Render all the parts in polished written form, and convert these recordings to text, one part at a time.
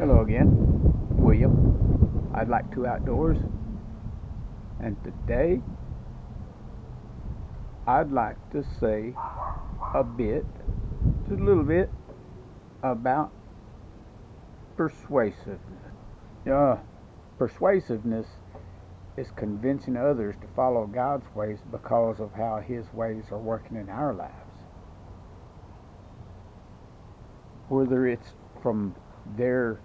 Hello again, William. I'd like to outdoors, and today I'd like to say just a little bit, about persuasiveness. Uh, Persuasiveness is convincing others to follow God's ways because of how His ways are working in our lives. Whether it's from their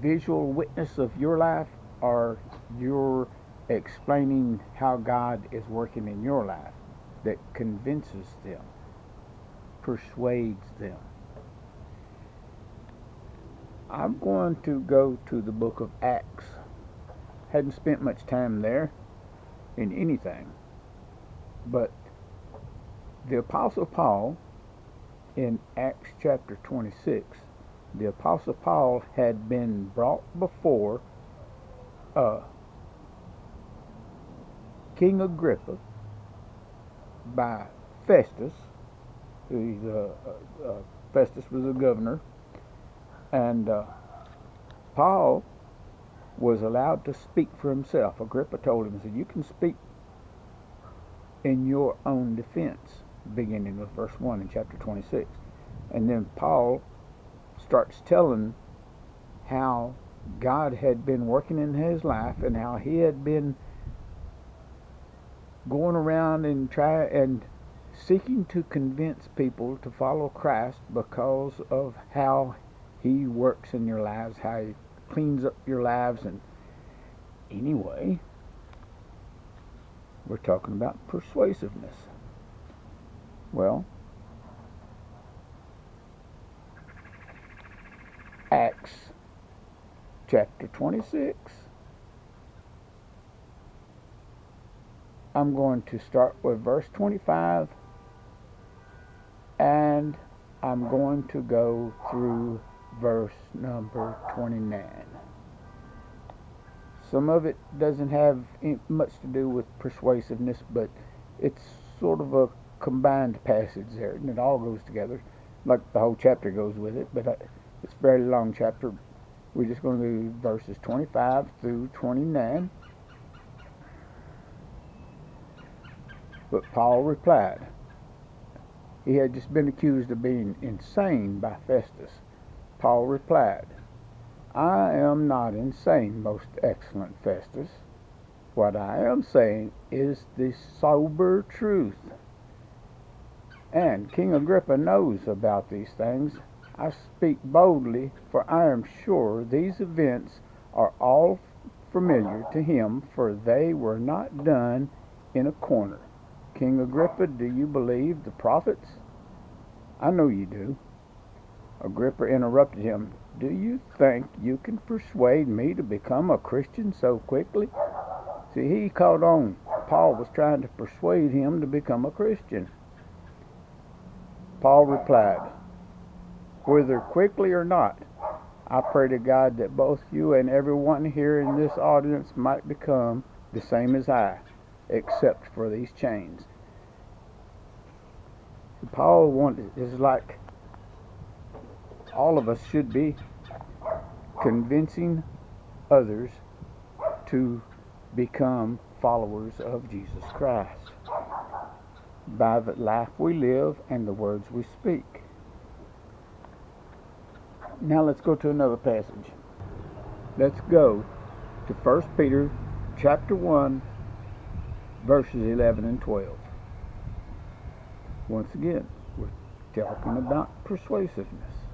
visual witness of your life or you're explaining how God is working in your life, that convinces them, persuades them. I'm going to go to the book of Acts. Hadn't spent much time there in anything, but the Apostle Paul in Acts chapter 26, the Apostle Paul had been brought before King Agrippa by Festus. Festus was a governor, and Paul was allowed to speak for himself. Agrippa told him, said, "You can speak in your own defense," beginning with verse 1 in chapter 26. And then Paul starts telling how God had been working in his life and how he had been going around and seeking to convince people to follow Christ because of how He works in your lives, how He cleans up your lives. And anyway, we're talking about persuasiveness. Well, Acts chapter 26. I'm going to start with verse 25, and I'm going to go through verse number 29. Some of it doesn't have much to do with persuasiveness, but it's sort of a combined passage there, and it all goes together, like the whole chapter goes with it, but it's a very long chapter. We're just going to do verses 25 through 29. But Paul replied. He had just been accused of being insane by Festus. Paul replied, "I am not insane, most excellent Festus. What I am saying is the sober truth. And King Agrippa knows about these things. I speak boldly, for I am sure these events are all familiar to him, for they were not done in a corner. King Agrippa, do you believe the prophets?" "I know you do." Agrippa interrupted him. "Do you think you can persuade me to become a Christian so quickly?" See, he caught on. Paul was trying to persuade him to become a Christian. Paul replied, "Whether quickly or not, I pray to God that both you and everyone here in this audience might become the same as I, except for these chains." Paul is like all of us should be, convincing others to become followers of Jesus Christ by the life we live and the words we speak. Now let's go to another passage. Let's go to 1 Peter chapter 1, verses 11 and 12. Once again, we're talking about persuasiveness.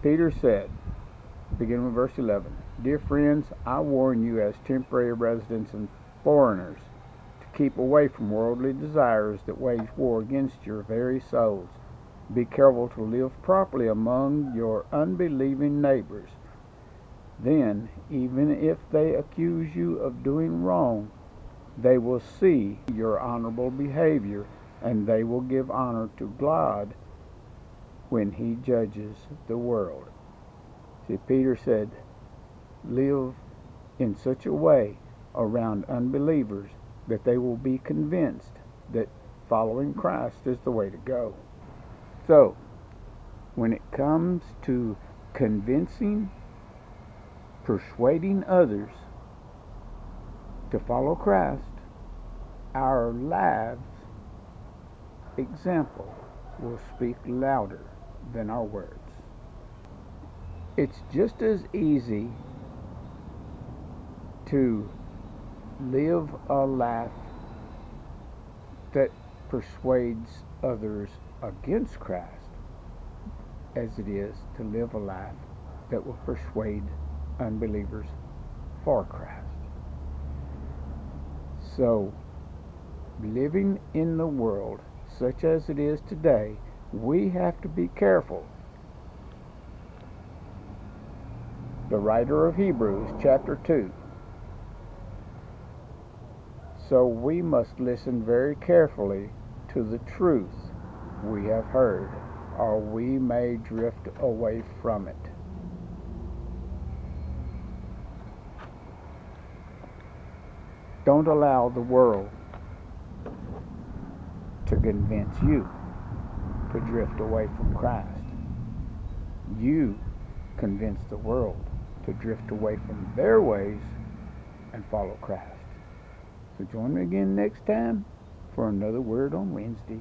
Peter said, beginning with verse 11, "Dear friends, I warn you as temporary residents and foreigners to keep away from worldly desires that wage war against your very souls. Be careful to live properly among your unbelieving neighbors. Then, even if they accuse you of doing wrong, they will see your honorable behavior, and they will give honor to God when He judges the world." See, Peter said, live in such a way around unbelievers that they will be convinced that following Christ is the way to go. So, when it comes to convincing, persuading others to follow Christ, our lives' example will speak louder than our words. It's just as easy to live a life that persuades others against Christ as it is to live a life that will persuade unbelievers for Christ. So, living in the world such as it is today, we have to be careful. The writer of Hebrews, chapter 2. So we must listen very carefully to the truth we have heard, or we may drift away from it. Don't allow the world to convince you to drift away from Christ. You convince the world to drift away from their ways and follow Christ. So join me again next time for another Word on Wednesday.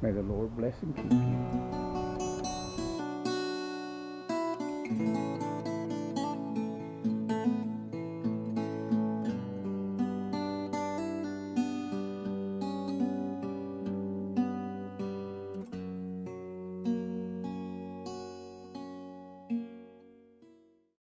May the Lord bless and keep you.